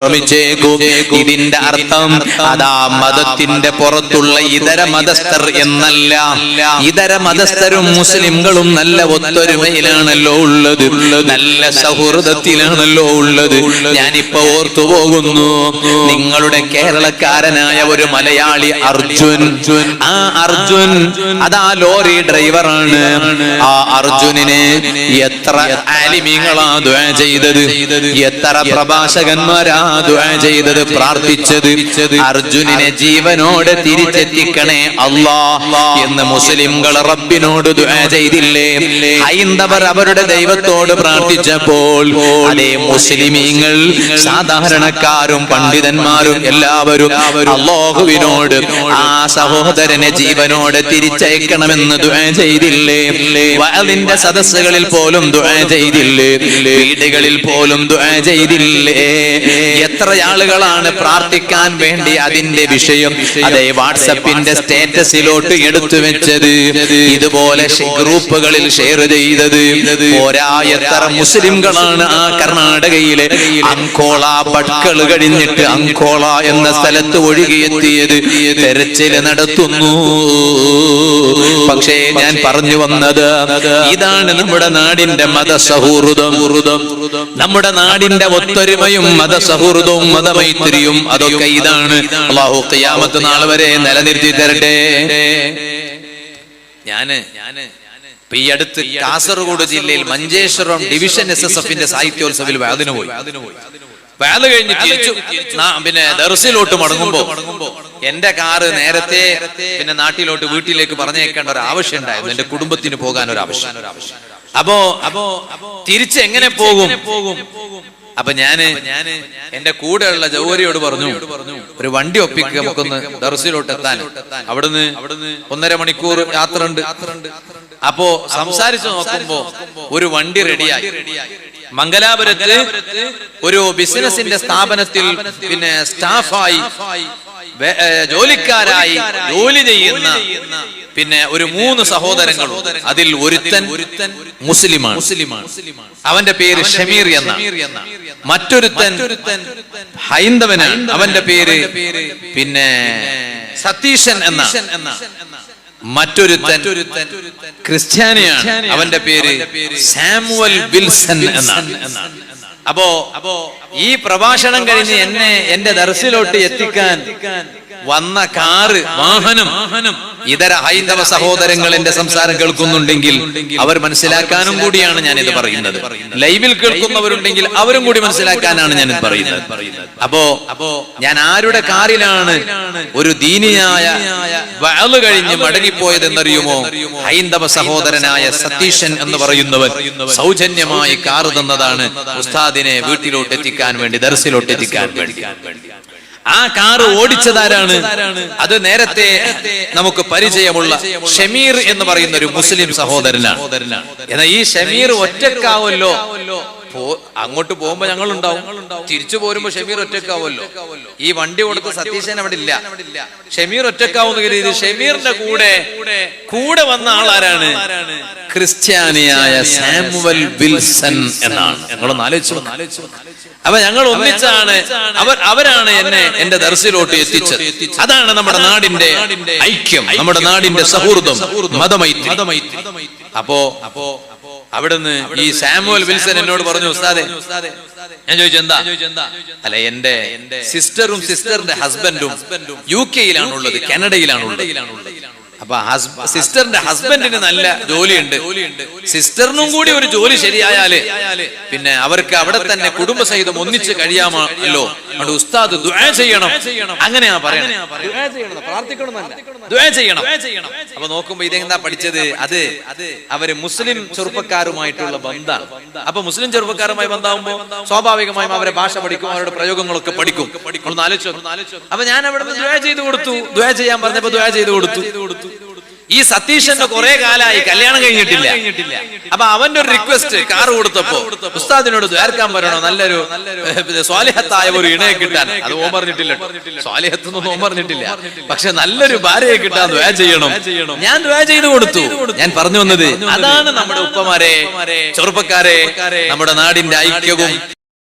ഇതിന്റെ അർത്ഥം അതാ മതത്തിന്റെ പുറത്തുള്ള ഇതര മതസ്ഥർ എന്നല്ല. ഇതര മതസ്ഥരും മുസ്ലിംകളും നല്ല ഒത്തൊരുമയിലാണല്ലോ ഉള്ളത്, നല്ല സൗഹൃദത്തിലാണല്ലോ ഉള്ളത്. ഞാനിപ്പോ ഓർത്തു പോകുന്നു, നിങ്ങളുടെ കേരളക്കാരനായ ഒരു മലയാളി അർജുൻ, ആ അർജുൻ അതാ ലോറി ഡ്രൈവറാണ്. ആ അർജുനിന് എത്ര ആലിമീങ്ങളാ ദുആ ചെയ്തത്, എത്ര പ്രഭാഷകന്മാരാ ദുആ ചെയ്തത്, പ്രാർത്ഥിച്ചത്. അർജുനനെ ജീവനോടെ തിരിച്ചെത്തിക്കണേ അല്ലാഹ് എന്ന് മുസ്ലിംകൾ റബ്ബിനോട് ദുആ ചെയ്തില്ലേ? ഹൈന്ദവർ അവരുടെ ദൈവത്തോട് പ്രാർത്ഥിച്ചപ്പോൾ അതേ മുസ്ലിമീങ്ങൾ സാധാരണക്കാരും പണ്ഡിതന്മാരും എല്ലാവരും അല്ലാഹുവിനോട് ആ സഹോദരനെ ജീവനോടെ തിരിച്ചയക്കണമെന്ന് ദുആ ചെയ്തില്ലേ? വഅലിന്റെ സദസ്സുകളിൽ പോലും ദുആ ചെയ്തില്ലേ? വീടുകളിൽ പോലും ദുആ ചെയ്തില്ലേ? എത്ര ആളുകളാണ് പ്രാർത്ഥിക്കാൻ വേണ്ടി അതിന്റെ വിഷയം അതേ വാട്സപ്പിന്റെ സ്റ്റാറ്റസിലോട്ട് എടുത്തു വെച്ചത്, ഇതുപോലെ ഗ്രൂപ്പുകളിൽ ഷെയർ ചെയ്തത്. പോരാ, എത്ര മുസ്ലിംകളാണ് ആ കർണാടകയിലെ അങ്കോള ഭട്കൾ കഴിഞ്ഞിട്ട് അങ്കോള എന്ന സ്ഥലത്ത് ഒഴുകിയെത്തിയത്. തെരച്ചില് നടത്തുന്നു. പക്ഷേ ഞാൻ പറഞ്ഞു വന്നത്, ഇതാണ് നമ്മുടെ നാടിന്റെ മതസൗഹൃദം, നമ്മുടെ നാടിന്റെ ഒത്തൊരുമയും മതസൗഹൃദവും മതമൈത്രിയും. അതൊക്കെ ഇതാണ്. അല്ലാഹു ഖിയാമത്ത് നാൾ വരെ നിലനിർത്തി തരട്ടെ. ഞാന് ഈ അടുത്ത് കാസർഗോഡ് ജില്ലയിൽ മഞ്ചേശ്വരം ഡിവിഷൻ SSFന്റെ സാഹിത്യോത്സവിൽ വാദിന് പോയി. വാദ കഴിഞ്ഞ് തിരിച്ചു പിന്നെ ദർസിലോട്ട് മടങ്ങുമ്പോ എന്റെ കാറ് നേരത്തെ പിന്നെ നാട്ടിലോട്ട് വീട്ടിലേക്ക് പറഞ്ഞേക്കേണ്ട ഒരു ആവശ്യം ഉണ്ടായിരുന്നു, എന്റെ കുടുംബത്തിന് പോകാൻ ഒരു ആവശ്യം. അപ്പോ തിരിച്ച് എങ്ങനെ പോകും? അപ്പൊ ഞാന് എന്റെ കൂടെയുള്ള ജൗഹരിയോട് പറഞ്ഞു, ഒരു വണ്ടി ഒപ്പിക്കുക, നമുക്കൊന്ന് ദർസിലോട്ട് എത്താൻ. അവിടുന്ന് 1.5 മണിക്കൂർ യാത്ര ഉണ്ട്. അപ്പോ സംസാരിച്ചു നോക്കുമ്പോ ഒരു വണ്ടി റെഡിയായി. മംഗലാപുരത്ത് ഒരു ബിസിനസിന്റെ സ്ഥാപനത്തിൽ പിന്നെ സ്റ്റാഫായി ജോലിക്കാരായി ജോലി ചെയ്യുന്ന പിന്നെ ഒരു 3 സഹോദരങ്ങൾ. അതിൽ ഒരുത്തൻ മുസ്ലിമാണ്, അവന്റെ പേര് ഷമീർ എന്ന. മറ്റൊരുത്തൻ ഹൈന്ദവനാണ്, അവന്റെ പേര് പിന്നെ സതീശൻ എന്ന. മറ്റൊരുത്തൻ ക്രിസ്ത്യാനിയാണ്, അവന്റെ പേര് സാമുവൽ വിൽസൺ എന്നാണ്. അപ്പോ ഈ പ്രഭാഷണം കഴിഞ്ഞ് എന്നെ എന്റെ ദർസിലോട്ട് എത്തിക്കാൻ വന്ന കാറ്, വാഹനം ഇതര ഹൈന്ദവ സഹോദരങ്ങൾ എന്റെ സംസാരം കേൾക്കുന്നുണ്ടെങ്കിൽ അവർ മനസ്സിലാക്കാനും കൂടിയാണ് ഞാൻ ഇത് പറയുന്നത്. ലൈവിൽ കേൾക്കുന്നവരുണ്ടെങ്കിൽ അവരും കൂടി മനസ്സിലാക്കാനാണ് ഞാൻ ഇത് പറയുന്നത്. അപ്പോ ഞാൻ ആരുടെ കാറിലാണ് ഒരു ദീനിയായ വഅള് കഴിഞ്ഞ് മടങ്ങിപ്പോയതെന്നറിയുമോ? ഹൈന്ദവ സഹോദരനായ സതീശൻ എന്ന് പറയുന്നവൻ സൗജന്യമായി കാറ് തന്നതാണ് ഉസ്താദിനെ വീട്ടിലോട്ട് എത്തിക്കാൻ വേണ്ടി, ദർസിലോട്ട് എത്തിക്കാൻ വേണ്ടി. ആ കാറ് ഓടിച്ചതാരാണ്? അത് നേരത്തെ നമുക്ക് പരിചയമുള്ള ഷമീർ എന്ന് പറയുന്ന ഒരു മുസ്ലിം സഹോദരനാണ്. എന്നാൽ ഈ ഷമീർ ഒറ്റക്കാവല്ലോ, അങ്ങോട്ട് പോകുമ്പോ ഞങ്ങൾ ഉണ്ടാവും, തിരിച്ചു പോരുമ്പോ ഷമീർ ഒറ്റക്കാവല്ലോ. ഈ വണ്ടി കൊടുത്ത സതീശൻ അവിടെ ഇല്ല, ഷമീർ ഒറ്റക്കാവുന്ന രീതി. ഷമീറിന്റെ കൂടെ വന്ന ആളാരാണ്? ക്രിസ്ത്യാനിയായ സാമുവൽ വിൽസൺ എന്നാണ്. ഞങ്ങളൊന്ന് ആലോചിച്ചു. അപ്പൊ ഞങ്ങൾ ഒന്നിച്ചാണ്, അവരാണ് എന്നെ എന്റെ ദർസിലോട്ട് എത്തിച്ചത്. അതാണ് നമ്മുടെ നാടിന്റെ ഐക്യം, നമ്മുടെ നാടിന്റെ സൗഹൃദം, മതമൈത്രി. അപ്പോ അവിടുന്ന് ഈ സാമുവൽ വിൽസൺ എന്നോട് പറഞ്ഞു, ഉസ്താദേ, ഞാൻ ചോദിച്ചു എന്താ? അല്ല, എന്റെ സിസ്റ്ററും സിസ്റ്ററിന്റെ ഹസ്ബൻഡും UK-യിലാണുള്ളത്, കാനഡയിലാണുള്ളത്. അപ്പൊ സിസ്റ്ററിന്റെ ഹസ്ബൻഡിന് നല്ല ജോലിയുണ്ട്, സിസ്റ്ററിനും കൂടി ഒരു ജോലി ശരിയായാല് പിന്നെ അവർക്ക് അവിടെ തന്നെ കുടുംബസഹിതം ഒന്നിച്ച് കഴിയാമല്ലോ. അതുകൊണ്ട് ഉസ്താദ് ദുആ ചെയ്യണം, അങ്ങനെയാ പറയണത്. ദുആ ചെയ്യണം. അപ്പൊ നോക്കുമ്പോ ഇതെന്താ പഠിച്ചത്? അത് അവര് മുസ്ലിം ചെറുപ്പക്കാരുമായിട്ടുള്ള ബന്ധമാണ്. അപ്പൊ മുസ്ലിം ചെറുപ്പക്കാരുമായി ബന്ധമാകുമ്പോ സ്വാഭാവികമായും അവരെ ഭാഷ പഠിക്കും, അവരുടെ പ്രയോഗങ്ങളൊക്കെ പഠിക്കും. ഒന്ന് ആലോചിച്ചു. അപ്പൊ ഞാൻ അവിടെ ദുആ ചെയ്ത് കൊടുത്തു. ദുആ ചെയ്യാൻ പറഞ്ഞപ്പോ ദുആ ചെയ്ത് കൊടുത്തു. ഈ സതീശന്റെ കുറെ കാലമായി കല്യാണം കഴിഞ്ഞിട്ടില്ല. അപ്പൊ അവന്റെ ഒരു റിക്വസ്റ്റ് കാറ് കൊടുത്തപ്പോ, ഉസ്താദിനോട് ദ്വാരക്കാൻ പറയണോ, നല്ലൊരു സ്വാലിഹത്തായ ഒരു ഇണയെ കിട്ടാൻ. അത് ഓൻ പറഞ്ഞിട്ടില്ല, സ്വാലിഹത്തൊന്നും ഓൻ പറഞ്ഞിട്ടില്ല, പക്ഷെ നല്ലൊരു ഭാര്യയെ കിട്ടാൻ ദ്വാ ചെയ്യണം. ഞാൻ ദ്വാ ചെയ്ത് കൊടുത്തു. ഞാൻ പറഞ്ഞു വന്നത് അതാണ് നമ്മുടെ ഉപ്പമാരെ, ചെറുപ്പക്കാരെ, നമ്മുടെ നാടിന്റെ ഐക്യവും